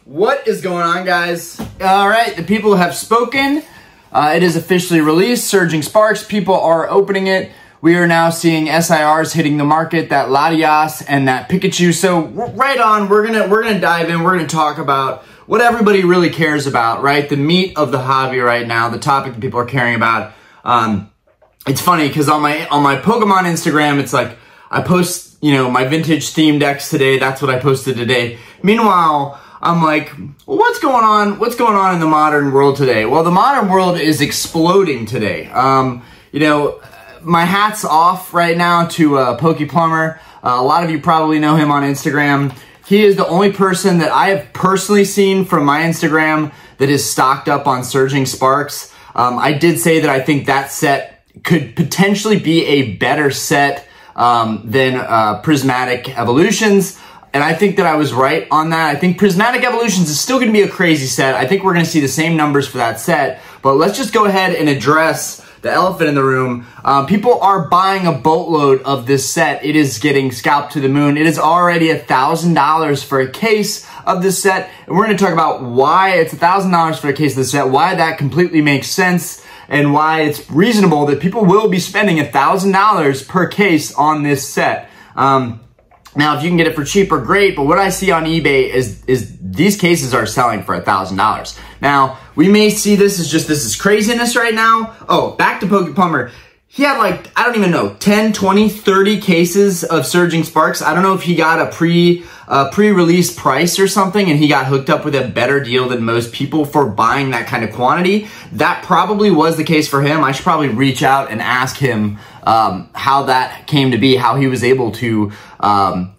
What is going on, guys? All right, the people have spoken. It is officially released. Surging Sparks. People are opening it. We are now seeing SIRs hitting the market, that Latias and that Pikachu. So right on, we're gonna dive in. We're gonna talk about what everybody really cares about, right? The meat of the hobby right now, the topic that people are caring about. It's funny because on my Pokemon Instagram, it's like I post, my vintage theme decks today. That's what I posted today. Meanwhile, I'm like, well, what's going on? What's going on in the modern world today? Well, the modern world is exploding today. My hat's off right now to PokePlumber. A lot of you probably know him on Instagram. He is the only person that I have personally seen from my Instagram that is stocked up on Surging Sparks. I did say that I think that set could potentially be a better set than Prismatic Evolutions. And I think that I was right on that. I think Prismatic Evolutions is still going to be a crazy set. I think we're going to see the same numbers for that set. But let's just go ahead and address the elephant in the room. People are buying a boatload of this set. It is getting scalped to the moon. It is already $1,000 for a case of this set. And we're going to talk about why it's $1,000 for a case of this set, why that completely makes sense, and why it's reasonable that people will be spending $1,000 per case on this set. Now, if you can get it for cheaper, great. But what I see on eBay is these cases are selling for $1,000. Now, we may see this as just, this is craziness right now. Oh, back to PokePlumber. He had like, I don't even know, 10, 20, 30 cases of Surging Sparks. I don't know if he got a pre-release price or something and he got hooked up with a better deal than most people for buying that kind of quantity. That probably was the case for him. I should probably reach out and ask him how that came to be, how he was able to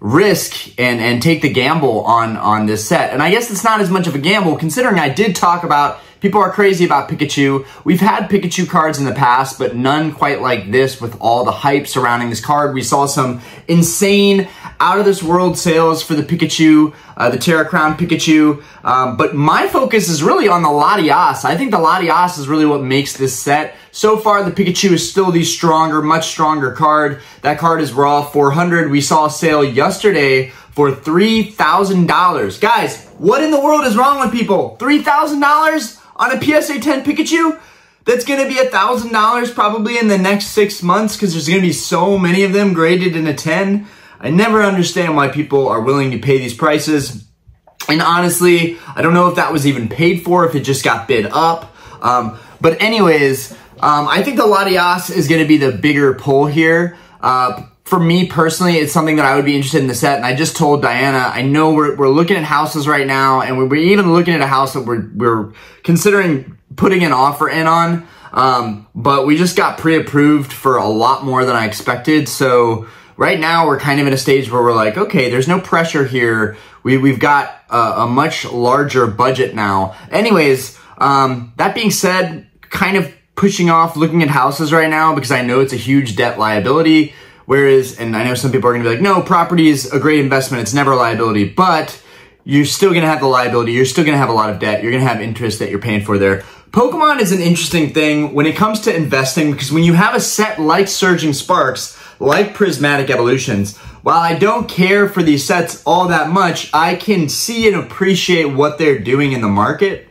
risk and take the gamble on this set. And I guess it's not as much of a gamble considering I did talk about people are crazy about Pikachu. We've had Pikachu cards in the past, but none quite like this with all the hype surrounding this card. We saw some insane out-of-this-world sales for the Pikachu, the Terra Crown Pikachu. But my focus is really on the Latias. I think the Latias is really what makes this set. So far, the Pikachu is still the stronger, much stronger card. That card is raw 400. We saw a sale yesterday for $3,000. Guys, what in the world is wrong with people? $3,000 on a PSA 10 Pikachu? That's going to be $1,000 probably in the next 6 months because there's going to be so many of them graded in a 10. I never understand why people are willing to pay these prices. And honestly, I don't know if that was even paid for, if it just got bid up. But anyways, I think the Latias is going to be the bigger pull here. For me personally, it's something that I would be interested in the set. And I just told Diana, I know we're looking at houses right now, and we're even looking at a house that we're considering putting an offer in on. But we just got pre-approved for a lot more than I expected. So right now we're kind of in a stage where we're like, okay, there's no pressure here. We've got a much larger budget now. Anyways, that being said, kind of pushing off looking at houses right now because I know it's a huge debt liability. Whereas, and I know some people are going to be like, no, property is a great investment. It's never a liability, but you're still going to have the liability. You're still going to have a lot of debt. You're going to have interest that you're paying for there. Pokemon is an interesting thing when it comes to investing because when you have a set like Surging Sparks, like Prismatic Evolutions, while I don't care for these sets all that much, I can see and appreciate what they're doing in the market.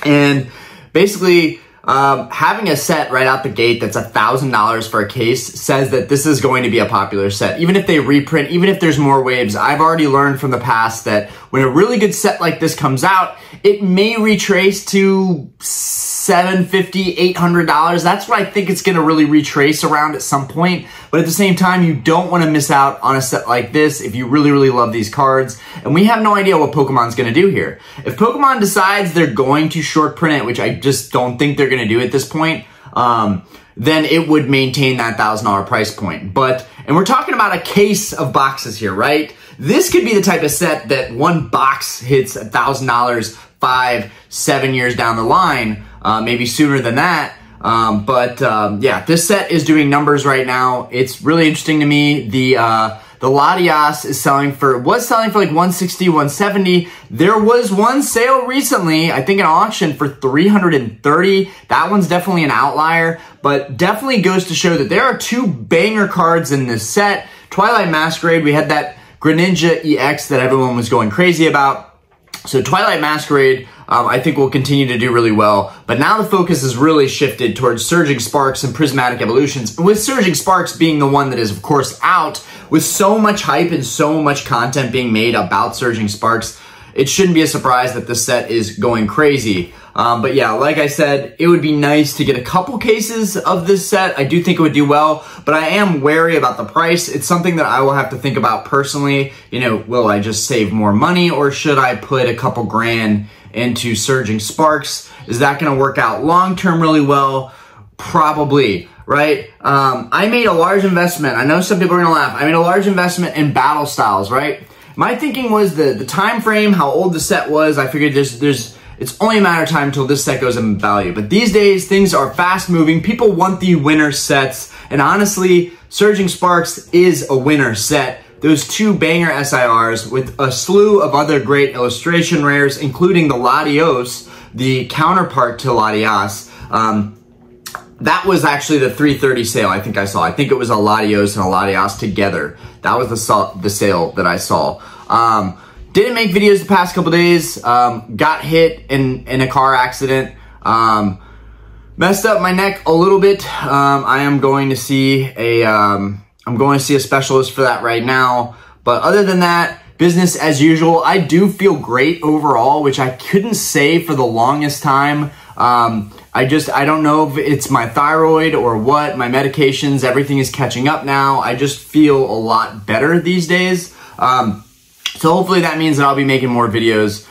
And basically, having a set right out the gate that's $1,000 for a case says that this is going to be a popular set. Even if they reprint, even if there's more waves, I've already learned from the past that when a really good set like this comes out, it may retrace to $750, $800. That's what I think it's going to really retrace around at some point. But at the same time, you don't want to miss out on a set like this if you really, really love these cards. And we have no idea what Pokemon's going to do here. If Pokemon decides they're going to short print it, which I just don't think they're going to do at this point, then it would maintain that $1,000 price point. And we're talking about a case of boxes here, right? This could be the type of set that one box hits $1,000 5, 7 years down the line, maybe sooner than that. Yeah, this set is doing numbers right now. It's really interesting to me. The Latias is was selling for like $160, $170. There was one sale recently, I think an auction for $330. That one's definitely an outlier, but definitely goes to show that there are two banger cards in this set. Twilight Masquerade, we had that Greninja EX that everyone was going crazy about. So Twilight Masquerade, I think will continue to do really well. But now the focus is really shifted towards Surging Sparks and Prismatic Evolutions. With Surging Sparks being the one that is, of course, out with so much hype and so much content being made about Surging Sparks, it shouldn't be a surprise that the set is going crazy. But yeah, like I said, it would be nice to get a couple cases of this set. I do think it would do well, but I am wary about the price. It's something that I will have to think about personally. You know, will I just save more money, or should I put a couple grand into Surging Sparks? Is that going to work out long-term really well? Probably, right? I made a large investment. I know some people are going to laugh. I made a large investment in Battle Styles, right? My thinking was the time frame, how old the set was. I figured it's only a matter of time until this set goes in value. But these days, things are fast moving. People want the winner sets. And honestly, Surging Sparks is a winner set. Those two banger SIRs with a slew of other great illustration rares, including the Latios, the counterpart to Latias. That was actually the 330 sale I think I saw. I think it was a Latios and a Latias together. That was the sale that I saw. Didn't make videos the past couple days. Got hit in a car accident. Messed up my neck a little bit. I am going to see a specialist for that right now. But other than that, business as usual. I do feel great overall, which I couldn't say for the longest time. I don't know if it's my thyroid or what, my medications, everything is catching up now. I just feel a lot better these days. So hopefully that means that I'll be making more videos.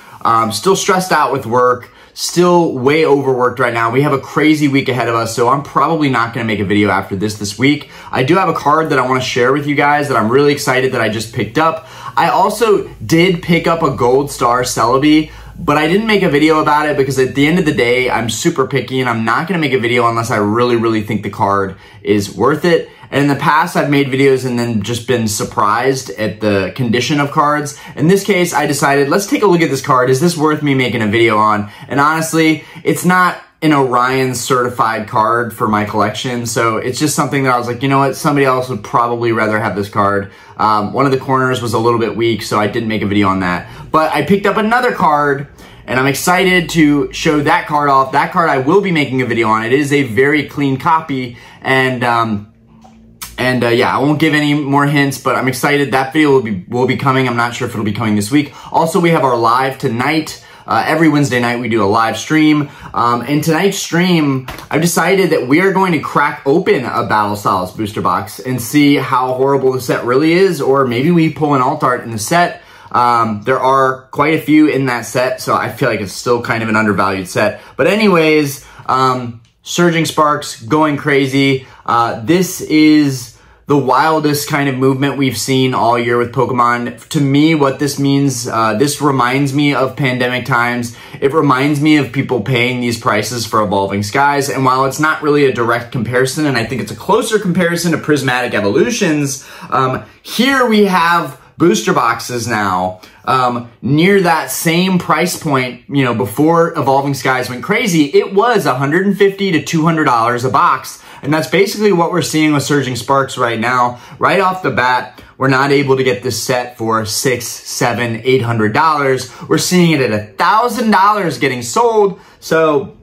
Still stressed out with work, still way overworked right now. We have a crazy week ahead of us, so I'm probably not gonna make a video after this week. I do have a card that I wanna share with you guys that I'm really excited that I just picked up. I also did pick up a Gold Star Celebi, but I didn't make a video about it because at the end of the day, I'm super picky and I'm not gonna make a video unless I really think the card is worth it. And in the past, I've made videos and then just been surprised at the condition of cards. In this case, I decided, let's take a look at this card. Is this worth me making a video on? And honestly, it's not an Orion certified card for my collection. So it's just something that I was like, you know what? Somebody else would probably rather have this card. One of the corners was a little bit weak, so I didn't make a video on that. But I picked up another card and I'm excited to show that card off. That card I will be making a video on. It is a very clean copy, and yeah, I won't give any more hints, but I'm excited. That video will be coming. I'm not sure if it'll be coming this week. Also, we have our live tonight. Every Wednesday night we do a live stream. And tonight's stream, I've decided that we are going to crack open a Battle Styles booster box and see how horrible the set really is, or maybe we pull an alt art in the set. There are quite a few in that set, so I feel like it's still kind of an undervalued set. But anyways, Surging Sparks going crazy. This is the wildest kind of movement we've seen all year with Pokemon. To me, what this means, this reminds me of pandemic times. It reminds me of people paying these prices for Evolving Skies. And while it's not really a direct comparison, and I think it's a closer comparison to Prismatic Evolutions, here we have booster boxes now near that same price point. You know, before Evolving Skies went crazy, it was $150 to $200 a box. And that's basically what we're seeing with Surging Sparks right now. Right off the bat, we're not able to get this set for $600, $700, $800. We're seeing it at $1,000 getting sold. So,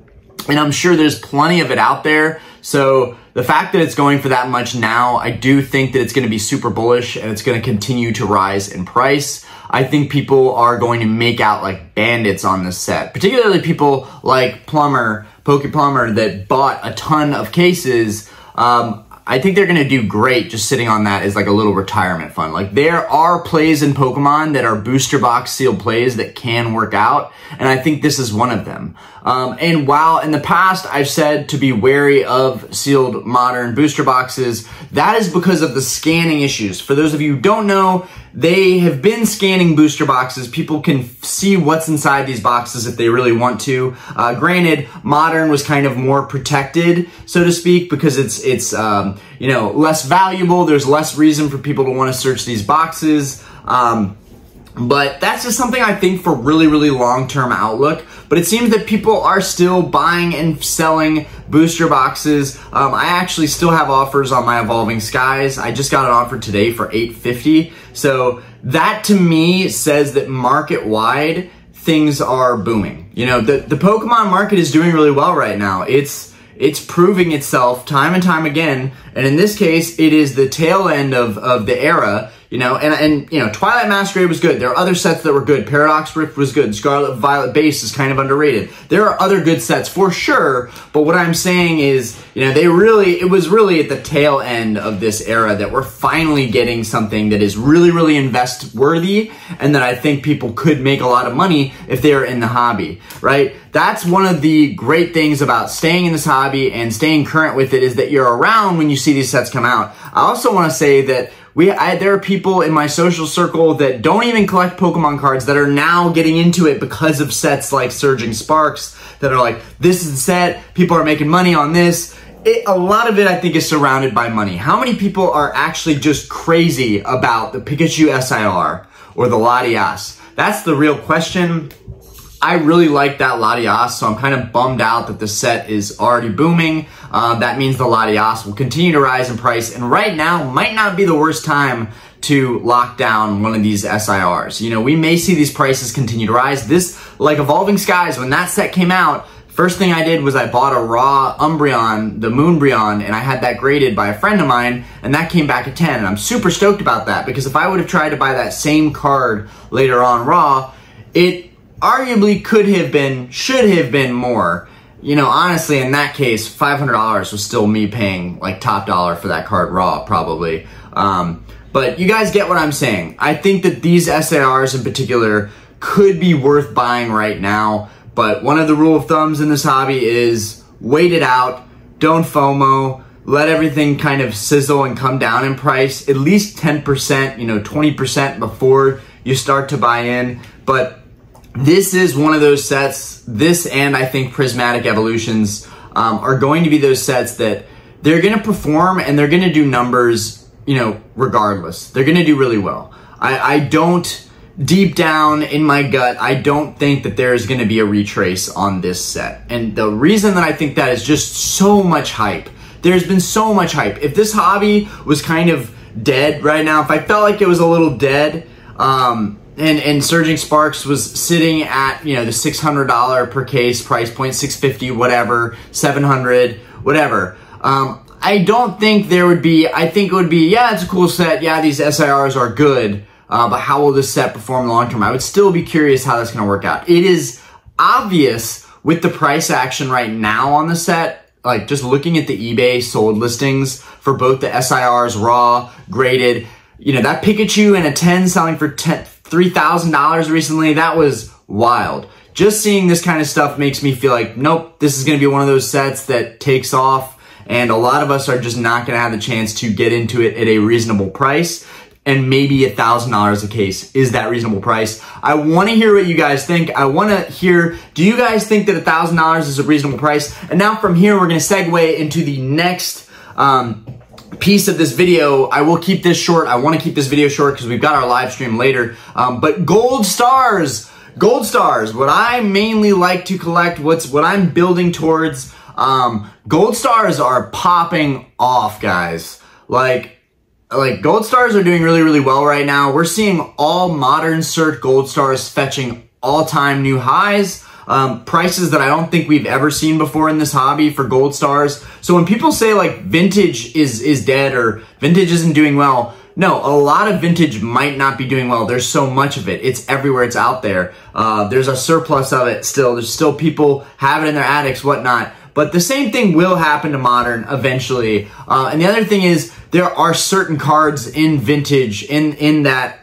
and I'm sure there's plenty of it out there. So the fact that it's going for that much now, I do think that it's going to be super bullish and it's going to continue to rise in price. I think people are going to make out like bandits on this set, particularly people like Poke Plumber that bought a ton of cases. I think they're going to do great just sitting on that as like a little retirement fund. Like, there are plays in Pokemon that are booster box sealed plays that can work out, and I think this is one of them. And while in the past I've said to be wary of sealed modern booster boxes, that is because of the scanning issues. For those of you who don't know, they have been scanning booster boxes. People can see what's inside these boxes if they really want to. Granted, modern was kind of more protected, so to speak, because it's you know, less valuable. There's less reason for people to want to search these boxes. But that's just something I think for really long-term outlook. But it seems that people are still buying and selling booster boxes. I actually still have offers on my Evolving Skies. I just got an offer today for $850. So that to me says that market-wide, things are booming. You know, the Pokemon market is doing really well right now. It's proving itself time and time again, and in this case, it is the tail end of the era. You know, and you know, Twilight Masquerade was good. There are other sets that were good. Paradox Rift was good. Scarlet Violet Base is kind of underrated. There are other good sets for sure, but what I'm saying is, you know, it was really at the tail end of this era that we're finally getting something that is really, really invest worthy, and that I think people could make a lot of money if they are in the hobby, right? That's one of the great things about staying in this hobby and staying current with it, is that you're around when you see these sets come out. I also want to say that there are people in my social circle that don't even collect Pokemon cards that are now getting into it because of sets like Surging Sparks, that are like, this is the set, people are making money on this. A lot of it, I think, is surrounded by money. How many people are actually just crazy about the Pikachu SIR or the Latias? That's the real question. I really like that Latias, so I'm kind of bummed out that the set is already booming. That means the Latias will continue to rise in price, and right now might not be the worst time to lock down one of these SIRs. You know, we may see these prices continue to rise. This, like Evolving Skies, when that set came out, first thing I did was I bought a raw Umbreon, the Moonbreon, and I had that graded by a friend of mine, and that came back at 10, and I'm super stoked about that, because if I would have tried to buy that same card later on raw, it arguably should have been more. You know, honestly, in that case, $500 was still me paying like top dollar for that card raw, probably. But you guys get what I'm saying. I think that these SARs in particular could be worth buying right now, but one of the rule of thumbs in this hobby is wait it out, don't FOMO, let everything kind of sizzle and come down in price, at least 10%, you know, 20% before you start to buy in. But this is one of those sets, this and I think Prismatic Evolutions are going to be those sets that they're going to perform and they're going to do numbers, you know, regardless. They're going to do really well. I don't, deep down in my gut, I don't think that there is going to be a retrace on this set. And the reason that I think that is just so much hype. There's been so much hype. If this hobby was kind of dead right now, if I felt like it was a little dead, and Surging Sparks was sitting at, you know, the $600 per case price point, $650, whatever, $700, whatever. I don't think there would be, I think it would be, yeah, it's a cool set. Yeah, these SIRs are good, but how will this set perform long term? I would still be curious how that's going to work out. It is obvious with the price action right now on the set, like just looking at the eBay sold listings for both the SIRs, raw, graded, you know, that Pikachu and a 10 selling for $3,000 recently, that was wild. Just seeing this kind of stuff makes me feel like, nope, this is going to be one of those sets that takes off, and a lot of us are just not going to have the chance to get into it at a reasonable price, and maybe $1,000 a case is that reasonable price. I want to hear what you guys think. I want to hear, do you guys think that $1,000 is a reasonable price? And now from here, we're going to segue into the next piece of this video. I will keep this short. I want to keep this video short because we've got our live stream later. But gold stars, what I mainly like to collect, what I'm building towards, gold stars are popping off, guys. Like gold stars are doing really, really well right now. We're seeing all modern cert gold stars fetching all-time new highs. Prices that I don't think we've ever seen before in this hobby for gold stars. So when people say like vintage is dead or vintage isn't doing well, no, a lot of vintage might not be doing well. There's so much of it. It's everywhere. It's out there. There's a surplus of it still. There's still people have it in their attics, whatnot. But the same thing will happen to modern eventually. And the other thing is there are certain cards in vintage in that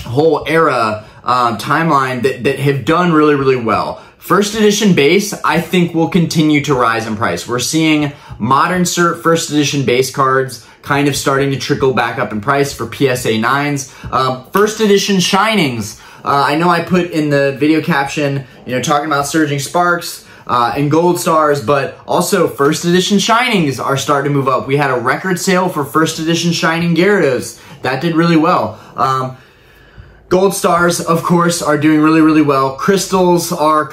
whole era timeline that have done really, really well. First edition base, I think, will continue to rise in price. We're seeing modern cert first edition base cards kind of starting to trickle back up in price for PSA 9s. First edition shinings. I know I put in the video caption, you know, talking about Surging Sparks and gold stars, but also first edition shinings are starting to move up. We had a record sale for first edition shining Gyarados. That did really well. Gold stars, of course, are doing really, really well. Crystals are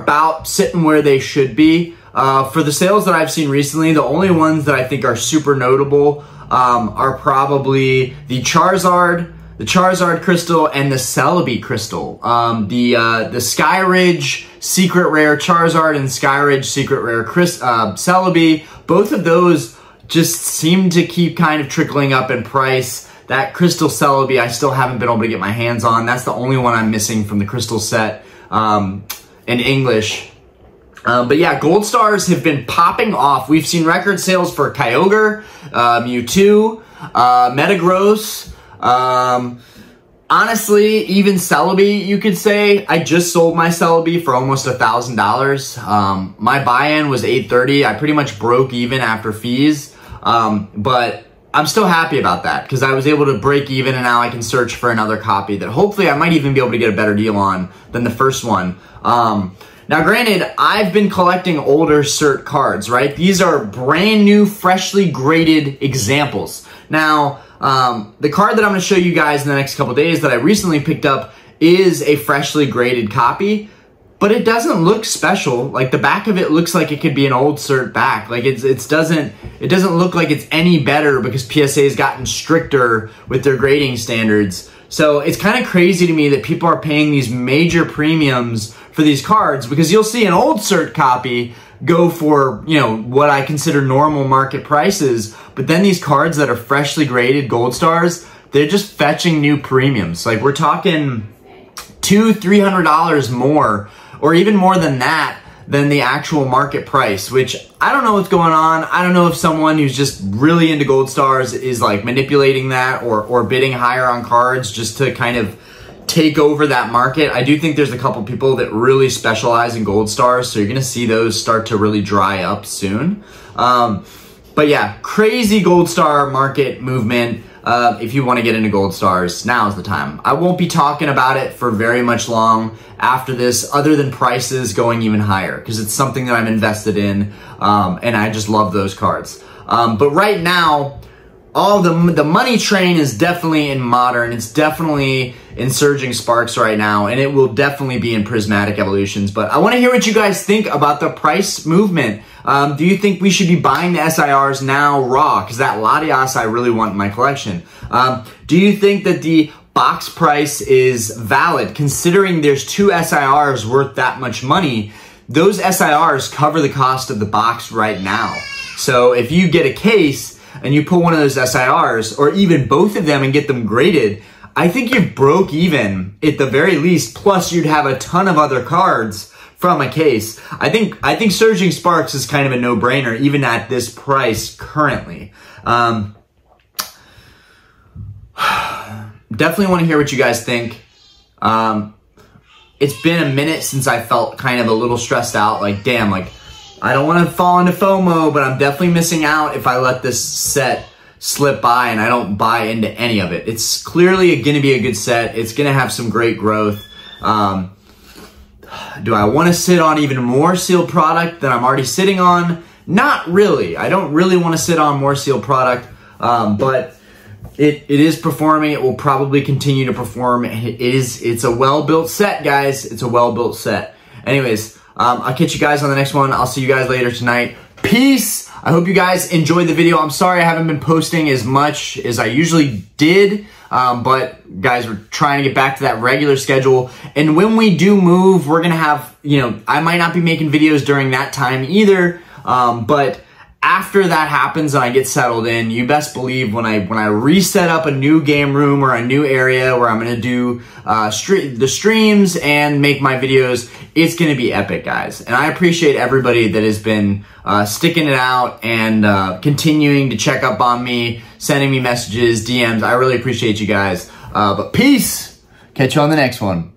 about sitting where they should be. For the sales that I've seen recently, the only ones that I think are super notable are probably the Charizard, the Charizard crystal, and the Celebi crystal. The Sky Ridge Secret Rare Charizard and Sky Ridge Secret Rare Celebi, both of those just seem to keep kind of trickling up in price. That Crystal Celebi I still haven't been able to get my hands on. That's the only one I'm missing from the Crystal set in English. But yeah, Gold Stars have been popping off. We've seen record sales for Kyogre, Mewtwo, Metagross, honestly, even Celebi, you could say. I just sold my Celebi for almost $1,000. My buy-in was $830. I pretty much broke even after fees. But I'm still happy about that because I was able to break even, and now I can search for another copy that hopefully I might even be able to get a better deal on than the first one. Now, granted, I've been collecting older cert cards, right? These are brand new, freshly graded examples. Now, the card that I'm going to show you guys in the next couple days that I recently picked up is a freshly graded copy, but it doesn't look special. Like, the back of it looks like it could be an old cert back. Like, it doesn't look like it's any better because PSA has gotten stricter with their grading standards. So it's kind of crazy to me that people are paying these major premiums for these cards, because you'll see an old cert copy go for, you know, what I consider normal market prices, but then these cards that are freshly graded Gold Stars, they're just fetching new premiums. Like, we're talking $200-300 more, or even more than that, than the actual market price, which I don't know what's going on. I don't know if someone who's just really into Gold Stars is like manipulating that or bidding higher on cards just to kind of take over that market. I do think there's a couple people that really specialize in Gold Stars, so you're gonna see those start to really dry up soon. But yeah, crazy Gold Star market movement. If you want to get into Gold Stars, now's the time. I won't be talking about it for very much long after this, other than prices going even higher, because it's something that I'm invested in, and I just love those cards. But right now, all the money train is definitely in Modern. It's definitely in Surging Sparks right now, and it will definitely be in Prismatic Evolutions. But I want to hear what you guys think about the price movement. Do you think we should be buying the SIRs now raw? Because that Latias I really want in my collection. Do you think that the box price is valid, considering there's 2 SIRs worth that much money? Those SIRs cover the cost of the box right now. So if you get a case and you put one of those SIRs, or even both of them, and get them graded, I think you broke even at the very least, plus you'd have a ton of other cards from a case. I think Surging Sparks is kind of a no-brainer, even at this price currently. Definitely want to hear what you guys think. It's been a minute since I felt kind of a little stressed out, like, damn, like, I don't want to fall into FOMO, but I'm definitely missing out if I let this set slip by and I don't buy into any of it. It's clearly going to be a good set. It's going to have some great growth. Do I want to sit on even more sealed product than I'm already sitting on? Not really. I don't really want to sit on more sealed product, but it is performing. It will probably continue to perform. It's a well-built set, guys. It's a well-built set. Anyways, I'll catch you guys on the next one. I'll see you guys later tonight. Peace. I hope you guys enjoyed the video. I'm sorry I haven't been posting as much as I usually did, but guys, we're trying to get back to that regular schedule. And when we do move, we're going to have, you know, I might not be making videos during that time either, but after that happens and I get settled in, you best believe when I reset up a new game room or a new area where I'm going to do the streams and make my videos, it's going to be epic, guys. And I appreciate everybody that has been sticking it out and continuing to check up on me, sending me messages, DMs. I really appreciate you guys. But peace. Catch you on the next one.